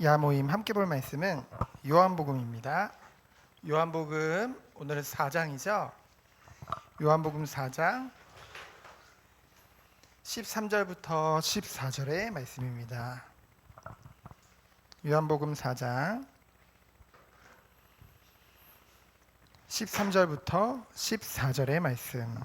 야모임 함께 볼 말씀은 요한복음입니다. 요한복음 오늘은 4장이죠. 요한복음 4장 13절부터 14절의 말씀입니다. 요한복음 4장 13절부터 14절의 말씀.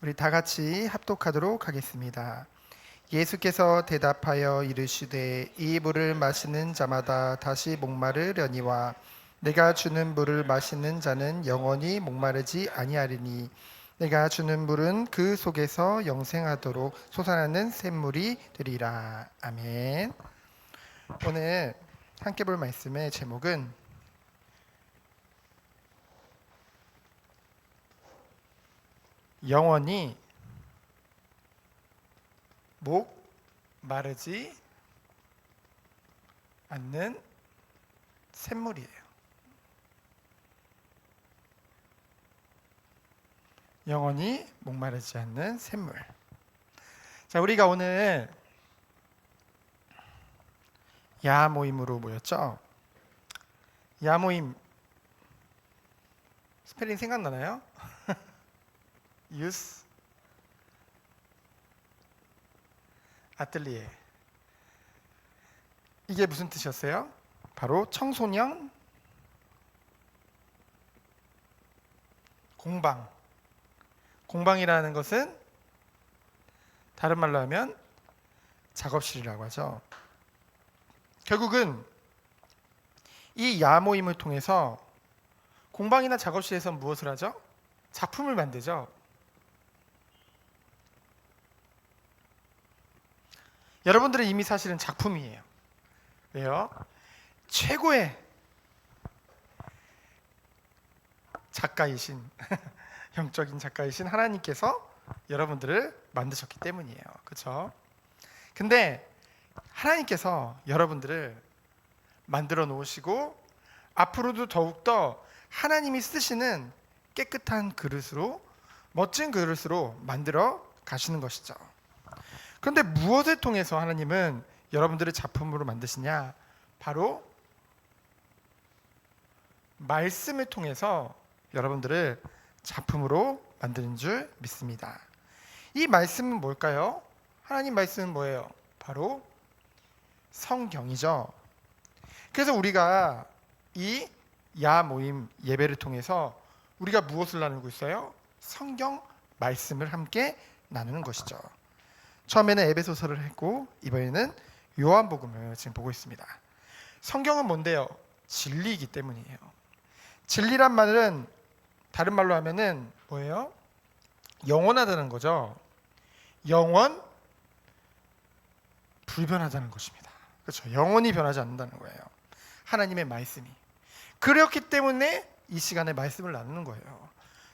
우리 다 같이 합독하도록 하겠습니다. 예수께서 대답하여 이르시되 이 물을 마시는 자마다 다시 목마르려니와 내가 주는 물을 마시는 자는 영원히 목마르지 아니하리니 내가 주는 물은 그 속에서 영생하도록 솟아나는 샘물이 되리라. 아멘. 오늘 함께 볼 말씀의 제목은 영원히 목 마르지 않는 샘물이에요. 영원히 목마르지 않는 샘물. 자, 우리가 오늘 야 모임으로 모였죠. 야 모임 스펠링 생각나나요? 유스 아틀리에. 이게 무슨 뜻이었어요? 바로 청소년 공방. 공방이라는 것은 다른 말로 하면 작업실이라고 하죠. 결국은 이 야모임을 통해서 공방이나 작업실에서 무엇을 하죠? 작품을 만들죠. 여러분들은 이미 사실은 작품이에요. 왜요? 최고의 작가이신 영적인 작가이신 하나님께서 여러분들을 만드셨기 때문이에요. 그렇죠? 근데 하나님께서 여러분들을 만들어 놓으시고 앞으로도 더욱더 하나님이 쓰시는 깨끗한 그릇으로, 멋진 그릇으로 만들어 가시는 것이죠. 그런데 무엇을 통해서 하나님은 여러분들을 작품으로 만드시냐? 바로 말씀을 통해서 여러분들을 작품으로 만드는 줄 믿습니다. 이 말씀은 뭘까요? 하나님 말씀은 뭐예요? 바로 성경이죠. 그래서 우리가 이 야 모임 예배를 통해서 우리가 무엇을 나누고 있어요? 성경 말씀을 함께 나누는 것이죠. 처음에는 에베소서를 했고 이번에는 요한복음을 지금 보고 있습니다. 성경은 뭔데요? 진리이기 때문이에요. 진리란 말은 다른 말로 하면은 뭐예요? 영원하다는 거죠. 영원 불변하다는 것입니다. 그렇죠? 영원히 변하지 않는다는 거예요. 하나님의 말씀이. 그렇기 때문에 이 시간에 말씀을 나누는 거예요.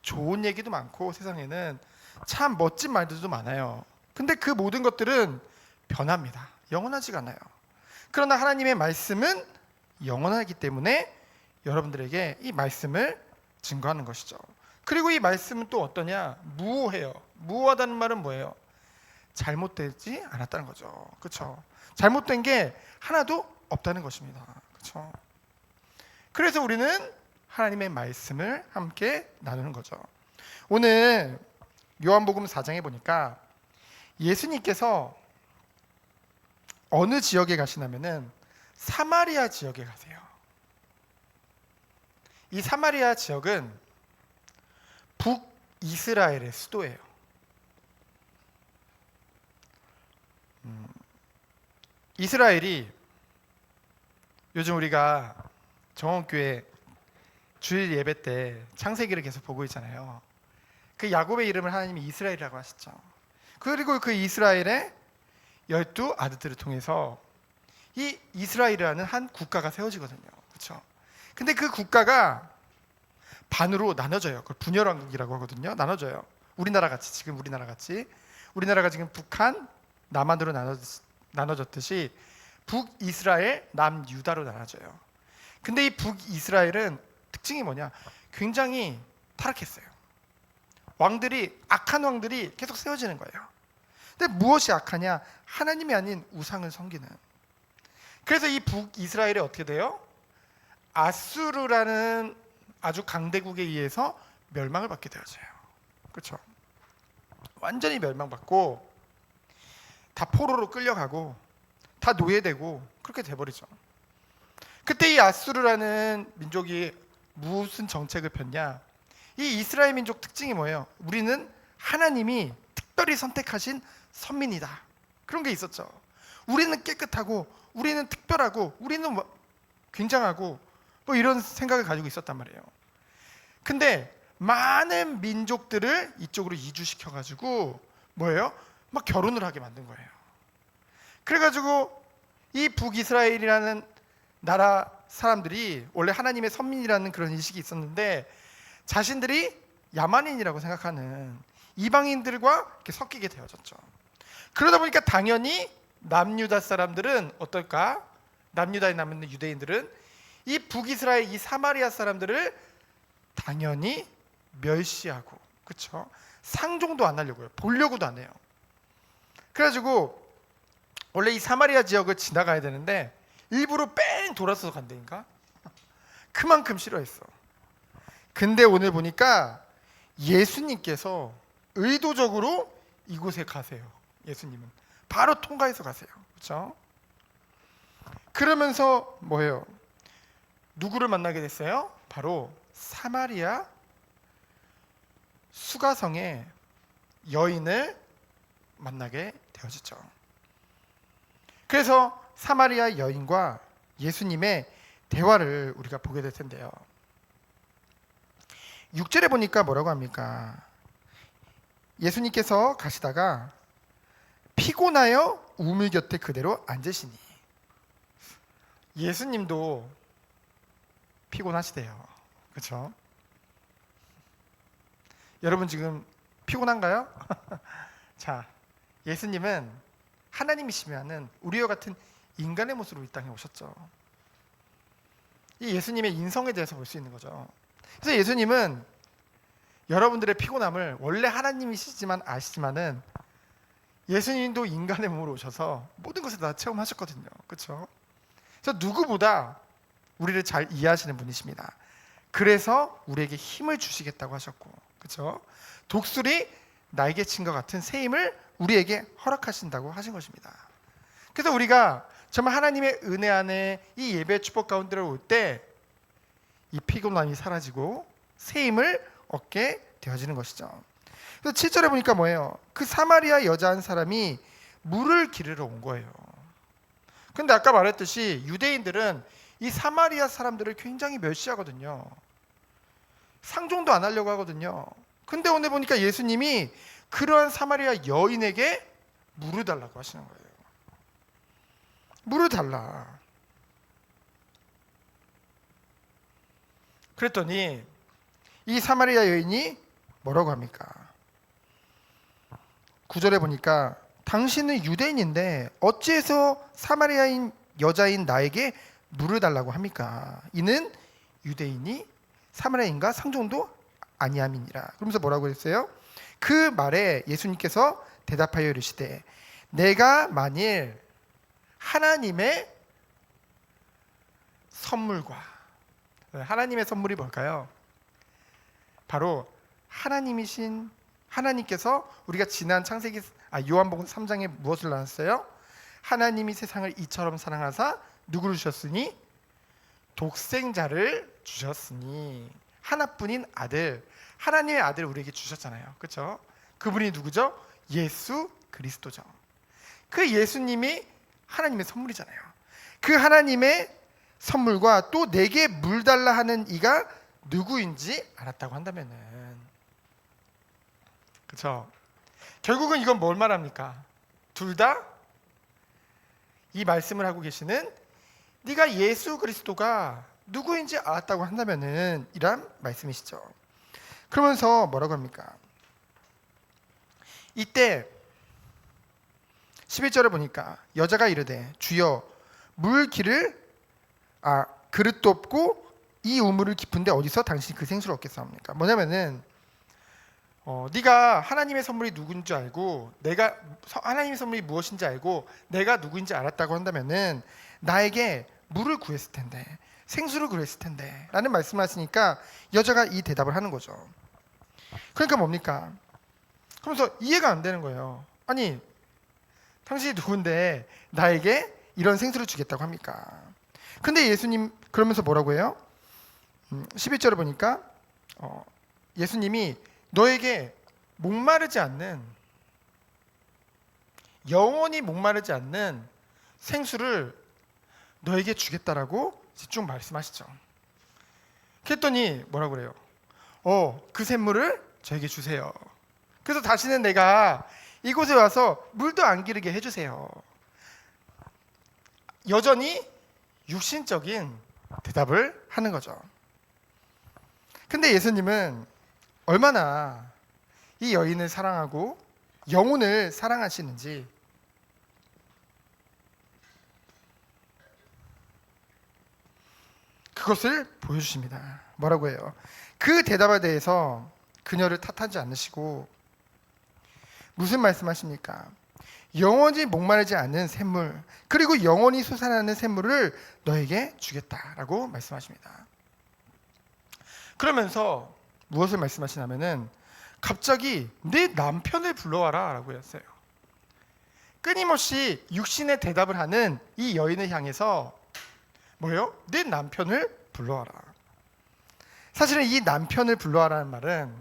좋은 얘기도 많고 세상에는 참 멋진 말들도 많아요. 근데 그 모든 것들은 변합니다. 영원하지가 않아요. 그러나 하나님의 말씀은 영원하기 때문에 여러분들에게 이 말씀을 증거하는 것이죠. 그리고 이 말씀은 또 어떠냐? 무오해요. 무오하다는 말은 뭐예요? 잘못되지 않았다는 거죠. 그렇죠? 잘못된 게 하나도 없다는 것입니다. 그렇죠? 그래서 우리는 하나님의 말씀을 함께 나누는 거죠. 오늘 요한복음 4장에 보니까 예수님께서 어느 지역에 가시냐면은 사마리아 지역에 가세요. 이 사마리아 지역은 북이스라엘의 수도예요. 이스라엘이 요즘 우리가 정원교회 주일 예배 때 창세기를 계속 보고 있잖아요. 그 야곱의 이름을 하나님이 이스라엘이라고 하셨죠. 그리고 그 이스라엘의 12 아들들을 통해서 이 이스라엘이라는 한 국가가 세워지거든요. 그렇죠? 근데 그 국가가 반으로 나눠져요. 그걸 분열왕국이라고 하거든요. 나눠져요. 우리나라 같이 지금 우리나라가 지금 북한, 남한으로 나눠졌듯이 북이스라엘, 남유다로 나눠져요. 근데 이 북이스라엘은 특징이 뭐냐? 굉장히 타락했어요. 악한 왕들이 계속 세워지는 거예요. 근데 무엇이 악하냐? 하나님이 아닌 우상을 섬기는. 그래서 이 북이스라엘이 어떻게 돼요? 아수르라는 아주 강대국에 의해서 멸망을 받게 되어져요. 그렇죠? 완전히 멸망받고 다 포로로 끌려가고 다 노예되고 그렇게 돼버리죠. 그때 이 아수르라는 민족이 무슨 정책을 폈냐? 이 이스라엘 민족 특징이 뭐예요? 우리는 하나님이 특별히 선택하신 선민이다. 그런 게 있었죠. 우리는 깨끗하고 우리는 특별하고 우리는 굉장하고 뭐 이런 생각을 가지고 있었단 말이에요. 근데 많은 민족들을 이쪽으로 이주시켜가지고 뭐예요? 막 결혼을 하게 만든 거예요. 그래가지고 이 북이스라엘이라는 나라 사람들이 원래 하나님의 선민이라는 그런 인식이 있었는데 자신들이 야만인이라고 생각하는 이방인들과 이렇게 섞이게 되어졌죠. 그러다 보니까 당연히 남유다 사람들은 어떨까? 남유다에 남은 유대인들은 이 북이스라엘 이 사마리아 사람들을 당연히 멸시하고, 그렇죠? 상종도 안 하려고요. 보려고도 안 해요. 그래가지고 원래 이 사마리아 지역을 지나가야 되는데 일부러 뺑 돌아서 간다니까. 그만큼 싫어했어. 근데 오늘 보니까 예수님께서 의도적으로 이곳에 가세요. 예수님은 바로 통과해서 가세요. 그렇죠? 그러면서 뭐예요? 누구를 만나게 됐어요? 바로 사마리아 수가성의 여인을 만나게 되어지죠. 그래서 사마리아 여인과 예수님의 대화를 우리가 보게 될 텐데요. 6절에 보니까 뭐라고 합니까? 예수님께서 가시다가 피곤하여 우물 곁에 그대로 앉으시니. 예수님도 피곤하시대요. 그렇죠? 여러분 지금 피곤한가요? 자, 예수님은 하나님이시면은 우리와 같은 인간의 모습으로 이 땅에 오셨죠. 이 예수님의 인성에 대해서 볼 수 있는 거죠. 그래서 예수님은 여러분들의 피곤함을 원래 하나님이시지만 아시지만은 예수님도 인간의 몸으로 오셔서 모든 것을 다 체험하셨거든요. 그렇죠? 그래서 누구보다 우리를 잘 이해하시는 분이십니다. 그래서 우리에게 힘을 주시겠다고 하셨고, 그렇죠? 독수리 날개 친 것 같은 새 힘을 우리에게 허락하신다고 하신 것입니다. 그래서 우리가 정말 하나님의 은혜 안에 이 예배 축복 가운데로 올 때 이 피곤함이 사라지고 새 힘을 얻게 되어지는 것이죠. 그래서 7절에 보니까 뭐예요? 그 사마리아 여자 한 사람이 물을 기르러 온 거예요. 근데 아까 말했듯이 유대인들은 이 사마리아 사람들을 굉장히 멸시하거든요. 상종도 안 하려고 하거든요. 근데 오늘 보니까 예수님이 그러한 사마리아 여인에게 물을 달라고 하시는 거예요. 물을 달라. 그랬더니 이 사마리아 여인이 뭐라고 합니까? 9절에 보니까 당신은 유대인인데 어찌해서 사마리아인 여자인 나에게 물을 달라고 합니까? 이는 유대인이 사마리아인과 상종도 아니함이니라. 그러면서 뭐라고 했어요? 그 말에 예수님께서 대답하여 이르시되 내가 만일 하나님의 선물과, 하나님의 선물이 뭘까요? 바로 하나님이신 하나님께서 우리가 지난 요한복음 3장에 무엇을 나눴어요? 하나님이 세상을 이처럼 사랑하사 누구를 주셨으니? 독생자를 주셨으니. 하나뿐인 아들, 하나님의 아들을 우리에게 주셨잖아요. 그렇죠? 그분이 누구죠? 예수 그리스도죠. 그 예수님이 하나님의 선물이잖아요. 그 하나님의 선물과 또 내게 물 달라 하는 이가 누구인지 알았다고 한다면은, 그렇죠? 결국은 이건 뭘 말합니까? 둘 다 이 말씀을 하고 계시는 네가 예수 그리스도가 누구인지 알았다고 한다면은 이란 말씀이시죠. 그러면서 뭐라고 합니까? 이때 11절에 보니까 여자가 이르되 주여 그릇도 없고 이 우물을 깊은데 어디서 당신이 그 생수를 얻겠사옵니까? 뭐냐면은 네가 하나님의 선물이 누군지 알고 내가 하나님의 선물이 무엇인지 알고 내가 누구인지 알았다고 한다면은 나에게 물을 구했을 텐데 생수를 구했을 텐데 라는 말씀을 하시니까 여자가 이 대답을 하는 거죠. 그러니까 뭡니까? 그러면서 이해가 안 되는 거예요. 아니 당신이 누군데 나에게 이런 생수를 주겠다고 합니까? 근데 예수님 그러면서 뭐라고 해요? 11절을 보니까 예수님이 너에게 목마르지 않는 영원히 목마르지 않는 생수를 너에게 주겠다라고 쭉 말씀하시죠. 그랬더니 뭐라고 그래요? 그 샘물을 저에게 주세요. 그래서 다시는 내가 이곳에 와서 물도 안 기르게 해주세요. 여전히 육신적인 대답을 하는 거죠. 근데 예수님은 얼마나 이 여인을 사랑하고 영혼을 사랑하시는지 그것을 보여주십니다. 뭐라고 해요? 그 대답에 대해서 그녀를 탓하지 않으시고 무슨 말씀하십니까? 영원히 목마르지 않는 샘물 그리고 영원히 솟아나는 샘물을 너에게 주겠다라고 말씀하십니다. 그러면서 무엇을 말씀하시냐면은 갑자기 내 남편을 불러와라 라고 했어요. 끊임없이 육신의 대답을 하는 이 여인을 향해서 뭐예요? 내 남편을 불러와라. 사실은 이 남편을 불러와라는 말은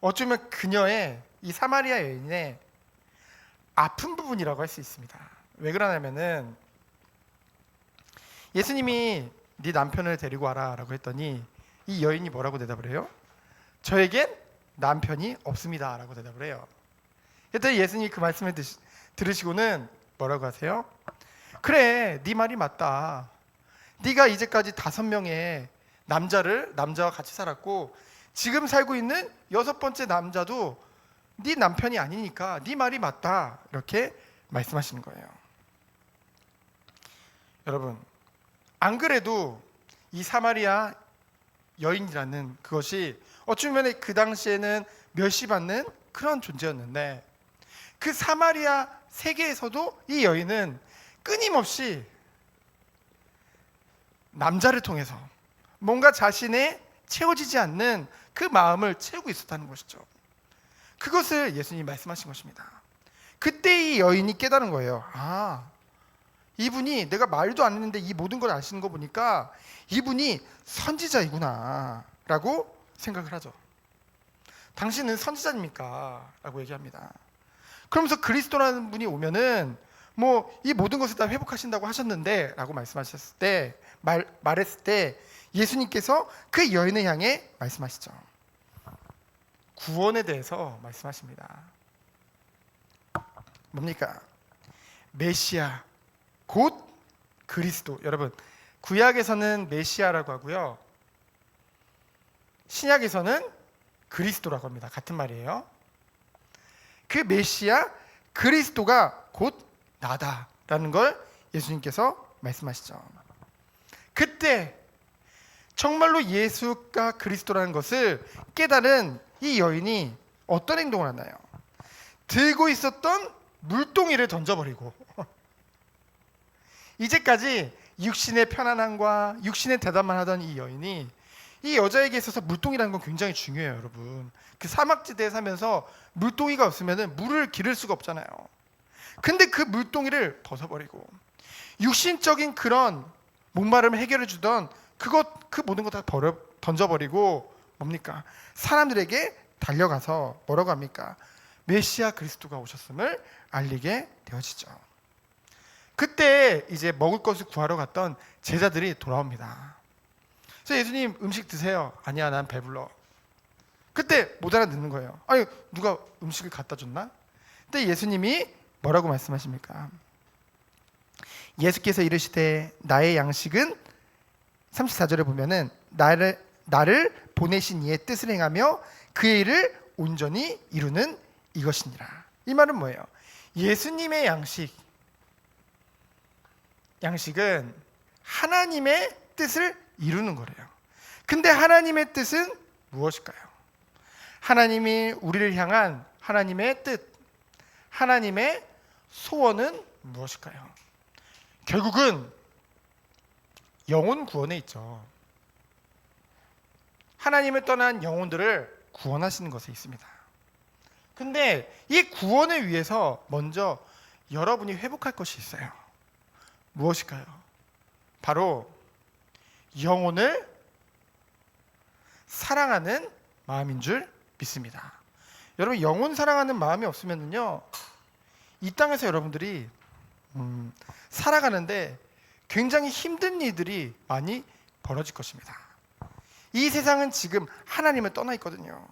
어쩌면 그녀의 이 사마리아 여인의 아픈 부분이라고 할 수 있습니다. 왜 그러냐면은 예수님이 네 남편을 데리고 와라 라고 했더니 이 여인이 뭐라고 대답을 해요? 저에겐 남편이 없습니다 라고 대답을 해요. 그랬더니 예수님이 그 말씀을 들으시고는 뭐라고 하세요? 그래 네 말이 맞다. 네가 이제까지 5명의 남자와 같이 살았고 지금 살고 있는 6번째 남자도 네 남편이 아니니까 네 말이 맞다 이렇게 말씀하시는 거예요. 여러분 안 그래도 이 사마리아 여인이라는 그것이 어쩌면 그 당시에는 멸시받는 그런 존재였는데 그 사마리아 세계에서도 이 여인은 끊임없이 남자를 통해서 뭔가 자신의 채워지지 않는 그 마음을 채우고 있었다는 것이죠. 그것을 예수님이 말씀하신 것입니다. 그때 이 여인이 깨달은 거예요. 이분이 내가 말도 안 했는데 이 모든 걸 아시는 거 보니까 이분이 선지자이구나 라고 생각을 하죠. 당신은 선지자입니까? 라고 얘기합니다. 그러면서 그리스도라는 분이 오면은 뭐 이 모든 것을 다 회복하신다고 하셨는데 라고 말씀하셨을 때 말했을 때 예수님께서 그 여인을 향해 말씀하시죠. 구원에 대해서 말씀하십니다. 뭡니까? 메시아 곧 그리스도. 여러분 구약에서는 메시아라고 하고요 신약에서는 그리스도라고 합니다. 같은 말이에요. 그 메시아 그리스도가 곧 나다라는 걸 예수님께서 말씀하시죠. 그때 정말로 예수가 그리스도라는 것을 깨달은 이 여인이 어떤 행동을 하나요? 들고 있었던 물동이를 던져버리고 이제까지 육신의 편안함과 육신의 대답만 하던 이 여인이 이 여자에게 있어서 물동이라는 건 굉장히 중요해요. 여러분 그 사막지대에 사면서 물동이가 없으면 물을 기를 수가 없잖아요. 근데 그 물동이를 벗어버리고 육신적인 그런 목마름을 해결해 주던 그 모든 거 다 던져버리고 뭡니까? 사람들에게 달려가서 뭐라고 합니까? 메시아 그리스도가 오셨음을 알리게 되어지죠. 그때 이제 먹을 것을 구하러 갔던 제자들이 돌아옵니다. 그래서 예수님 음식 드세요. 아니야 난 배불러. 그때 못 알아듣는 거예요. 아니 누가 음식을 갖다 줬나? 근데 예수님이 뭐라고 말씀하십니까? 예수께서 이르시되 나의 양식은 34절에 보면은 나를 보내신 이의 뜻을 행하며 그의 일을 온전히 이루는 이것이니라. 이 말은 뭐예요? 예수님의 양식은 하나님의 뜻을 이루는 거래요. 근데 하나님의 뜻은 무엇일까요? 하나님이 우리를 향한 하나님의 뜻, 하나님의 소원은 무엇일까요? 결국은 영혼 구원에 있죠. 하나님을 떠난 영혼들을 구원하시는 것에 있습니다. 근데 이 구원을 위해서 먼저 여러분이 회복할 것이 있어요. 무엇일까요? 바로 영혼을 사랑하는 마음인 줄 믿습니다. 여러분, 영혼 사랑하는 마음이 없으면요, 이 땅에서 여러분들이 살아가는데 굉장히 힘든 일들이 많이 벌어질 것입니다. 이 세상은 지금 하나님을 떠나 있거든요.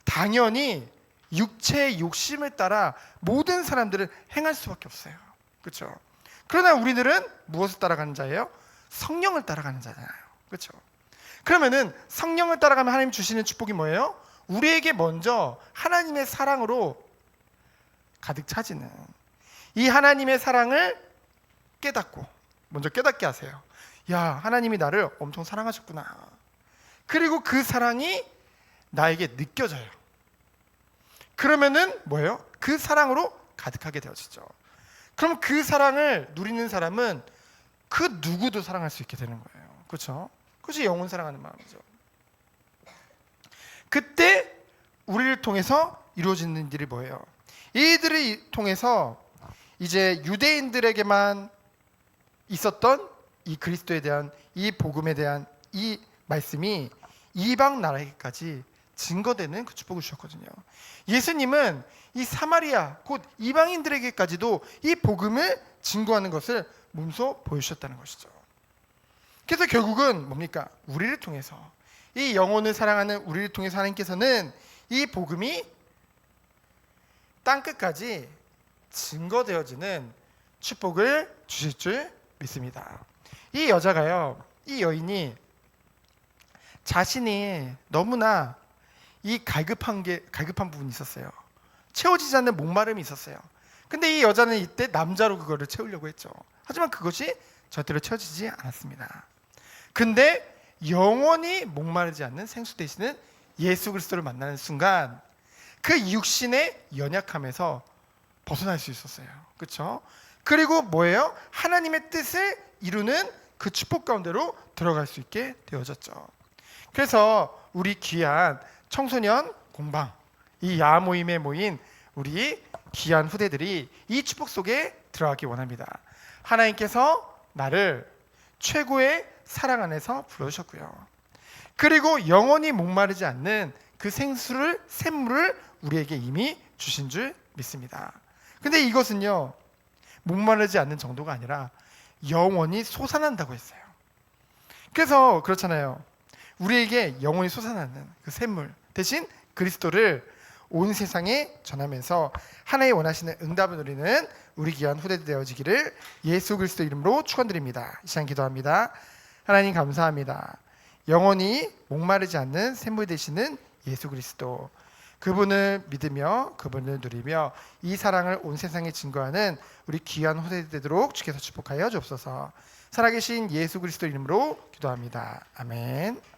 당연히 육체의 욕심을 따라 모든 사람들은 행할 수밖에 없어요. 그렇죠? 그러나 우리들은 무엇을 따라가는 자예요? 성령을 따라가는 자잖아요. 그렇죠? 그러면은 성령을 따라가면 하나님 주시는 축복이 뭐예요? 우리에게 먼저 하나님의 사랑으로 가득 차지는, 이 하나님의 사랑을 깨닫고 먼저 깨닫게 하세요. 야, 하나님이 나를 엄청 사랑하셨구나. 그리고 그 사랑이 나에게 느껴져요. 그러면은 뭐예요? 그 사랑으로 가득하게 되어지죠. 그럼 그 사랑을 누리는 사람은 그 누구도 사랑할 수 있게 되는 거예요. 그렇죠? 그것이 영혼 사랑하는 마음이죠. 그때 우리를 통해서 이루어지는 일이 뭐예요? 이들을 통해서 이제 유대인들에게만 있었던 이 그리스도에 대한, 이 복음에 대한 이 말씀이 이방 나라에게까지 증거되는 그 축복을 주셨거든요. 예수님은 이 사마리아 곧 이방인들에게까지도 이 복음을 증거하는 것을 몸소 보여주셨다는 것이죠. 그래서 결국은 뭡니까? 우리를 통해서, 이 영혼을 사랑하는 우리를 통해서 하나님께서는 이 복음이 땅끝까지 증거되어지는 축복을 주실 줄 믿습니다. 이 여자가요, 이 여인이 자신이 너무나 이 갈급한 부분이 있었어요. 채워지지 않는 목마름이 있었어요. 근데 이 여자는 이때 남자로 그거를 채우려고 했죠. 하지만 그것이 절대로 채워지지 않았습니다. 근데 영원히 목마르지 않는 생수 되시는 예수 그리스도를 만나는 순간 그 육신의 연약함에서 벗어날 수 있었어요. 그렇죠? 그리고 뭐예요? 하나님의 뜻을 이루는 그 축복 가운데로 들어갈 수 있게 되어졌죠. 그래서 우리 귀한 청소년 공방, 이 야합 모임에 모인 우리 귀한 후대들이 이 축복 속에 들어가기 원합니다. 하나님께서 나를 최고의 사랑 안에서 부르셨고요. 그리고 영원히 목마르지 않는 그 샘물을 우리에게 이미 주신 줄 믿습니다. 근데 이것은요, 목마르지 않는 정도가 아니라 영원히 솟아난다고 했어요. 그래서 그렇잖아요. 우리에게 영원히 솟아나는 그 샘물 대신 그리스도를 온 세상에 전하면서 하나의 원하시는 응답을 누리는 우리 귀한 후대들 되어지기를 예수 그리스도 이름으로 축원드립니다. 이 시간 기도합니다. 하나님 감사합니다. 영원히 목마르지 않는 샘물 되시는 예수 그리스도, 그분을 믿으며 그분을 누리며 이 사랑을 온 세상에 증거하는 우리 귀한 후대들 되도록 주께서 축복하여 주옵소서. 살아계신 예수 그리스도 이름으로 기도합니다. 아멘.